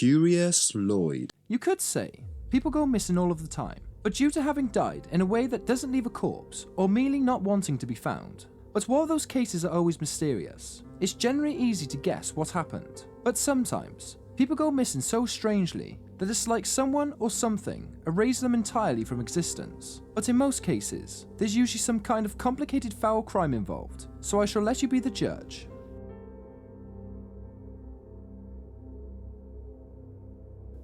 Curious Lloyd. You could say, people go missing all of the time, but due to having died in a way that doesn't leave a corpse, or merely not wanting to be found. But while those cases are always mysterious, it's generally easy to guess what happened. But sometimes, people go missing so strangely that it's like someone or something erased them entirely from existence. But in most cases, there's usually some kind of complicated foul crime involved, so I shall let you be the judge.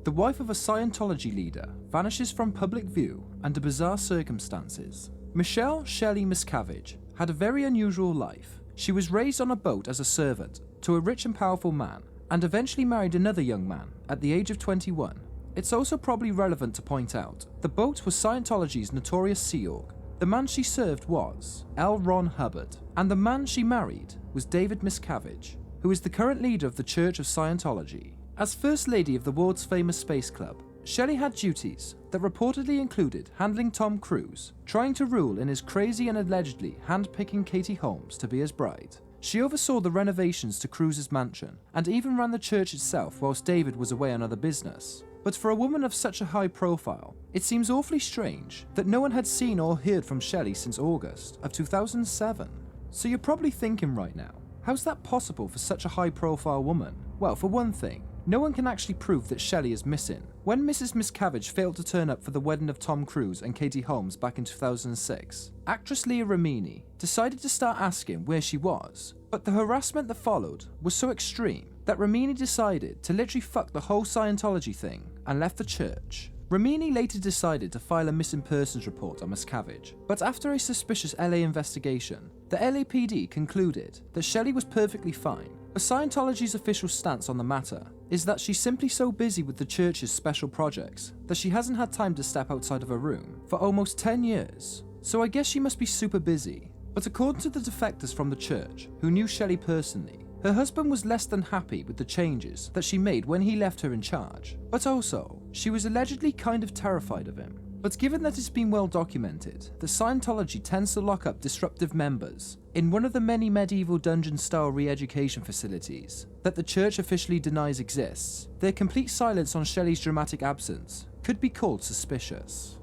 The wife of a Scientology leader vanishes from public view under bizarre circumstances. Michele Shelly Miscavige had a very unusual life. She was raised on a boat as a servant to a rich and powerful man, and eventually married another young man at the age of 21. It's also probably relevant to point out, the boat was Scientology's notorious Sea Org. The man she served was L. Ron Hubbard, and the man she married was David Miscavige, who is the current leader of the Church of Scientology. As First Lady of the world's famous space club, Shelly had duties that reportedly included handling Tom Cruise, trying to rule in his crazy and allegedly hand-picking Katie Holmes to be his bride. She oversaw the renovations to Cruise's mansion, and even ran the church itself whilst David was away on other business. But for a woman of such a high profile, it seems awfully strange that no one had seen or heard from Shelly since August of 2007. So you're probably thinking right now, how's that possible for such a high-profile woman? Well, for one thing, no one can actually prove that Shelly is missing. When Mrs. Miscavige failed to turn up for the wedding of Tom Cruise and Katie Holmes back in 2006, actress Leah Remini decided to start asking where she was, but the harassment that followed was so extreme that Remini decided to literally fuck the whole Scientology thing and left the church. Remini later decided to file a missing persons report on Miscavige, but after a suspicious LA investigation, the LAPD concluded that Shelly was perfectly fine. But Scientology's official stance on the matter is that she's simply so busy with the church's special projects that she hasn't had time to step outside of her room for almost 10 years. So I guess she must be super busy. But according to the defectors from the church, who knew Shelly personally, her husband was less than happy with the changes that she made when he left her in charge. But also, she was allegedly kind of terrified of him. But given that it's been well documented that Scientology tends to lock up disruptive members in one of the many medieval dungeon-style re-education facilities that the church officially denies exists, their complete silence on Shelly's dramatic absence could be called suspicious.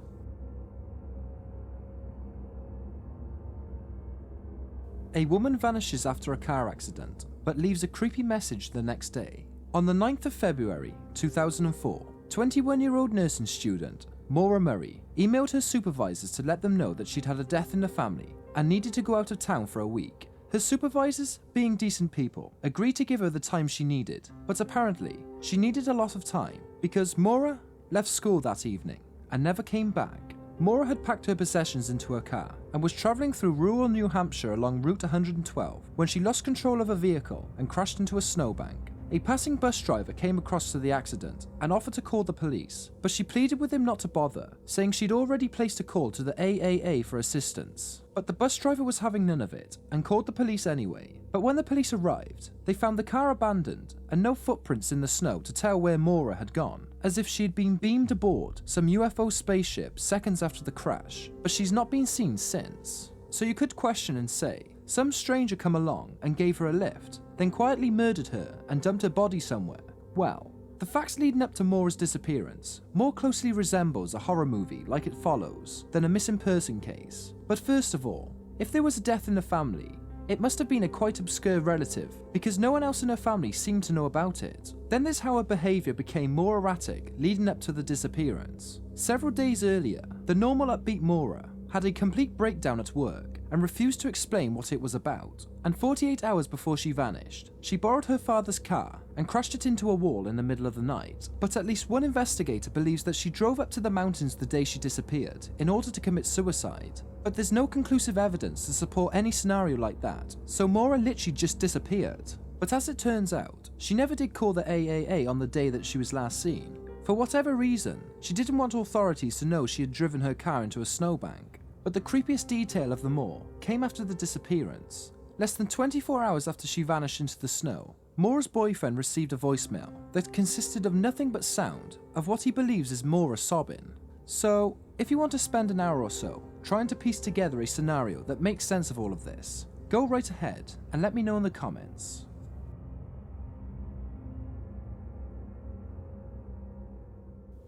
A woman vanishes after a car accident, but leaves a creepy message the next day. On the 9th of February 2004, 21-year-old nursing student Maura Murray emailed her supervisors to let them know that she'd had a death in the family and needed to go out of town for a week. Her supervisors, being decent people, agreed to give her the time she needed, but apparently she needed a lot of time because Maura left school that evening and never came back. Maura had packed her possessions into her car and was travelling through rural New Hampshire along Route 112 when she lost control of her vehicle and crashed into a snowbank. A passing bus driver came across to the accident and offered to call the police, but she pleaded with him not to bother, saying she'd already placed a call to the AAA for assistance. But the bus driver was having none of it and called the police anyway. But when the police arrived, they found the car abandoned and no footprints in the snow to tell where Maura had gone, as if she had been beamed aboard some UFO spaceship seconds after the crash, but she's not been seen since. So you could question and say, some stranger come along and gave her a lift, then quietly murdered her and dumped her body somewhere. Well, the facts leading up to Maura's disappearance more closely resembles a horror movie like It Follows than a missing person case. But first of all, if there was a death in the family, it must have been a quite obscure relative because no one else in her family seemed to know about it. Then there's how her behaviour became more erratic leading up to the disappearance. Several days earlier, the normal upbeat Maura had a complete breakdown at work and refused to explain what it was about. And 48 hours before she vanished, she borrowed her father's car and crashed it into a wall in the middle of the night. But at least one investigator believes that she drove up to the mountains the day she disappeared in order to commit suicide. But there's no conclusive evidence to support any scenario like that, so Maura literally just disappeared. But as it turns out, she never did call the AAA on the day that she was last seen. For whatever reason, she didn't want authorities to know she had driven her car into a snowbank. But the creepiest detail of them all came after the disappearance. Less than 24 hours after she vanished into the snow, Maura's boyfriend received a voicemail that consisted of nothing but sound of what he believes is Maura sobbing. So, if you want to spend an hour or so trying to piece together a scenario that makes sense of all of this, go right ahead and let me know in the comments.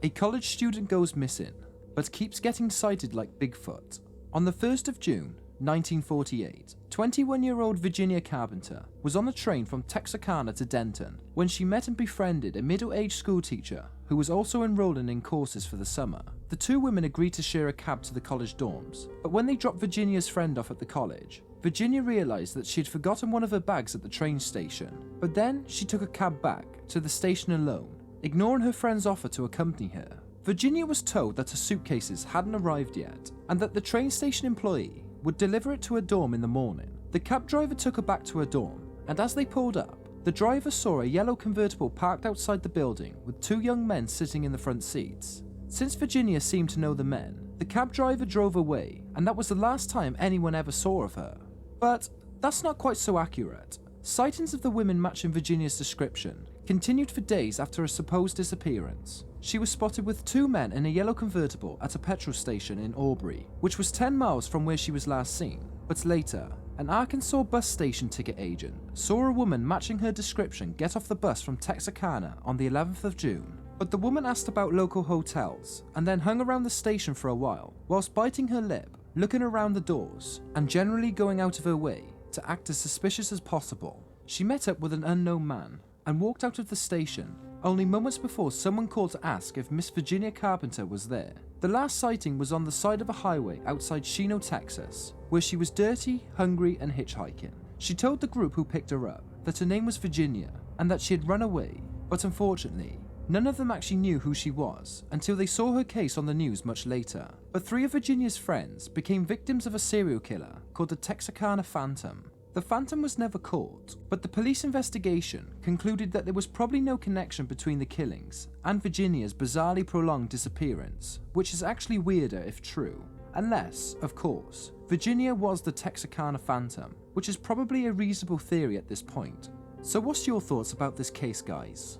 A college student goes missing, but keeps getting sighted like Bigfoot. On the 1st of June, 1948, 21-year-old Virginia Carpenter was on a train from Texarkana to Denton when she met and befriended a middle-aged schoolteacher who was also enrolling in courses for the summer. The two women agreed to share a cab to the college dorms, but when they dropped Virginia's friend off at the college, Virginia realized that she had forgotten one of her bags at the train station, but then she took a cab back to the station alone, ignoring her friend's offer to accompany her. Virginia was told that her suitcases hadn't arrived yet, and that the train station employee would deliver it to her dorm in the morning. The cab driver took her back to her dorm, and as they pulled up, the driver saw a yellow convertible parked outside the building with two young men sitting in the front seats. Since Virginia seemed to know the men, the cab driver drove away, and that was the last time anyone ever saw of her. But that's not quite so accurate. Sightings of the women matching Virginia's description continued for days after her supposed disappearance. She was spotted with two men in a yellow convertible at a petrol station in Aubrey, which was 10 miles from where she was last seen. But later, an Arkansas bus station ticket agent saw a woman matching her description get off the bus from Texarkana on the 11th of June. But the woman asked about local hotels and then hung around the station for a while, whilst biting her lip, looking around the doors, and generally going out of her way to act as suspicious as possible. She met up with an unknown man and walked out of the station only moments before someone called to ask if Miss Virginia Carpenter was there. The last sighting was on the side of a highway outside Chino, Texas, where she was dirty, hungry, and hitchhiking. She told the group who picked her up that her name was Virginia and that she had run away, but unfortunately, none of them actually knew who she was until they saw her case on the news much later. But 3 of Virginia's friends became victims of a serial killer called the Texarkana Phantom. The Phantom was never caught, but the police investigation concluded that there was probably no connection between the killings and Virginia's bizarrely prolonged disappearance, which is actually weirder if true. Unless, of course, Virginia was the Texarkana Phantom, which is probably a reasonable theory at this point. So what's your thoughts about this case, guys?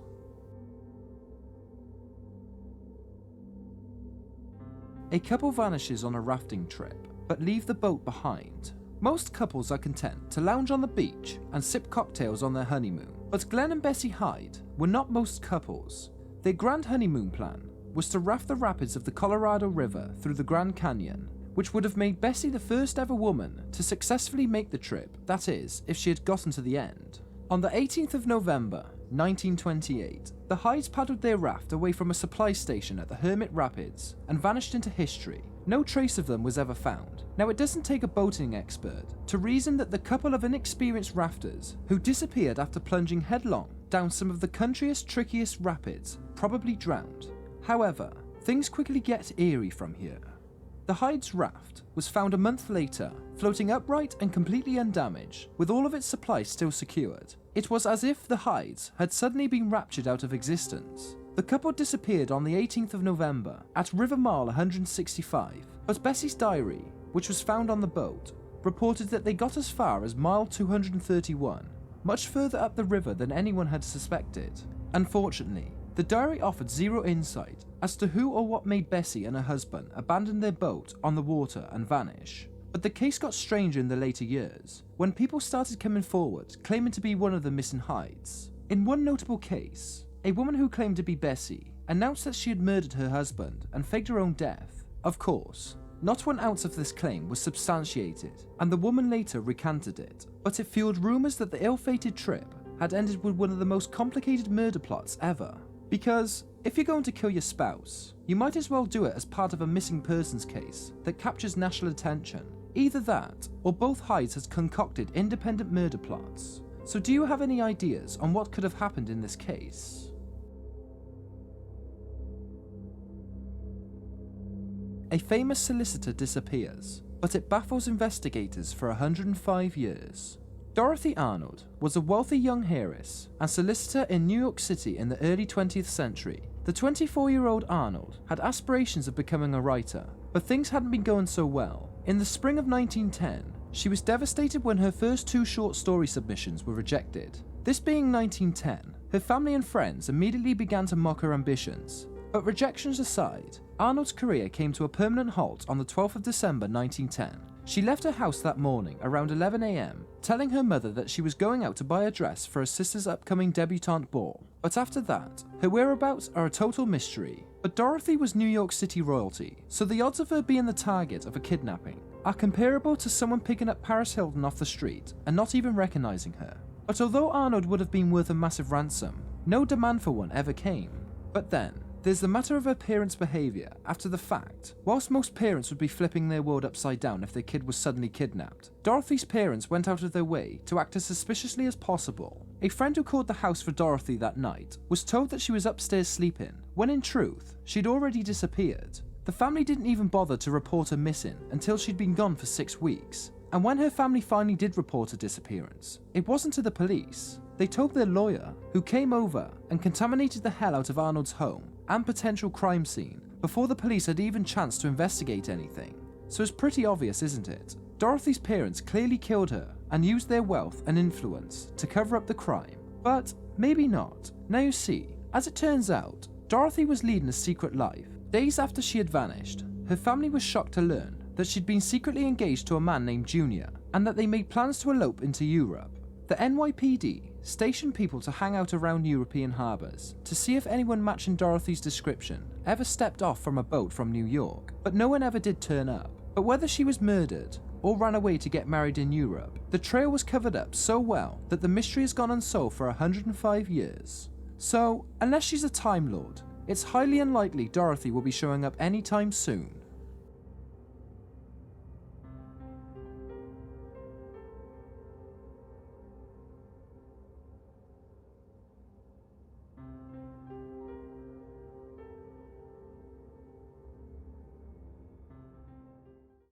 A couple vanishes on a rafting trip, but leave the boat behind. Most couples are content to lounge on the beach and sip cocktails on their honeymoon, but Glenn and Bessie Hyde were not most couples. Their grand honeymoon plan was to raft the rapids of the Colorado River through the Grand Canyon, which would have made Bessie the first ever woman to successfully make the trip, that is, if she had gotten to the end. On the 18th of November, 1928, the Hydes paddled their raft away from a supply station at the Hermit Rapids and vanished into history. No trace of them was ever found. Now, it doesn't take a boating expert to reason that the couple of inexperienced rafters who disappeared after plunging headlong down some of the country's trickiest rapids probably drowned. However, things quickly get eerie from here. The Hyde's raft was found a month later, floating upright and completely undamaged, with all of its supplies still secured. It was as if the Hydes had suddenly been raptured out of existence. The couple disappeared on the 18th of November at River Mile 165, but Bessie's diary, which was found on the boat, reported that they got as far as mile 231, much further up the river than anyone had suspected. Unfortunately, the diary offered zero insight as to who or what made Bessie and her husband abandon their boat on the water and vanish. But the case got stranger in the later years, when people started coming forward claiming to be one of the missing Hydes. In one notable case, a woman who claimed to be Bessie announced that she had murdered her husband and faked her own death. Of course, not 1 ounce of this claim was substantiated, and the woman later recanted it, but it fueled rumours that the ill-fated trip had ended with one of the most complicated murder plots ever. Because if you're going to kill your spouse, you might as well do it as part of a missing persons case that captures national attention. Either that, or both Hydes has concocted independent murder plots. So do you have any ideas on what could have happened in this case? A famous solicitor disappears, but it baffles investigators for 105 years. Dorothy Arnold was a wealthy young heiress and solicitor in New York City in the early 20th century. The 24-year-old Arnold had aspirations of becoming a writer, but things hadn't been going so well. In the spring of 1910, she was devastated when her first 2 short story submissions were rejected. This being 1910, her family and friends immediately began to mock her ambitions. But rejections aside, Arnold's career came to a permanent halt on the 12th of December 1910. She left her house that morning around 11 a.m, telling her mother that she was going out to buy a dress for her sister's upcoming debutante ball. But after that, her whereabouts are a total mystery. But Dorothy was New York City royalty, so the odds of her being the target of a kidnapping are comparable to someone picking up Paris Hilton off the street and not even recognizing her. But although Arnold would have been worth a massive ransom, no demand for one ever came. But then, there's the matter of her parents' behaviour after the fact. Whilst most parents would be flipping their world upside down if their kid was suddenly kidnapped, Dorothy's parents went out of their way to act as suspiciously as possible. A friend who called the house for Dorothy that night was told that she was upstairs sleeping, when in truth, she'd already disappeared. The family didn't even bother to report her missing until she'd been gone for 6 weeks. And when her family finally did report her disappearance, it wasn't to the police. They told their lawyer, who came over and contaminated the hell out of Arnold's home and potential crime scene before the police had even chanced to investigate anything. So it's pretty obvious, isn't it? Dorothy's parents clearly killed her and used their wealth and influence to cover up the crime. But maybe not. Now you see, as it turns out, Dorothy was leading a secret life. Days after she had vanished, her family was shocked to learn that she'd been secretly engaged to a man named Junior and that they made plans to elope into Europe. The NYPD stationed people to hang out around European harbours to see if anyone matching Dorothy's description ever stepped off from a boat from New York, but no one ever did turn up. But whether she was murdered or ran away to get married in Europe, the trail was covered up so well that the mystery has gone unsolved for 105 years. So, unless she's a Time Lord, it's highly unlikely Dorothy will be showing up anytime soon.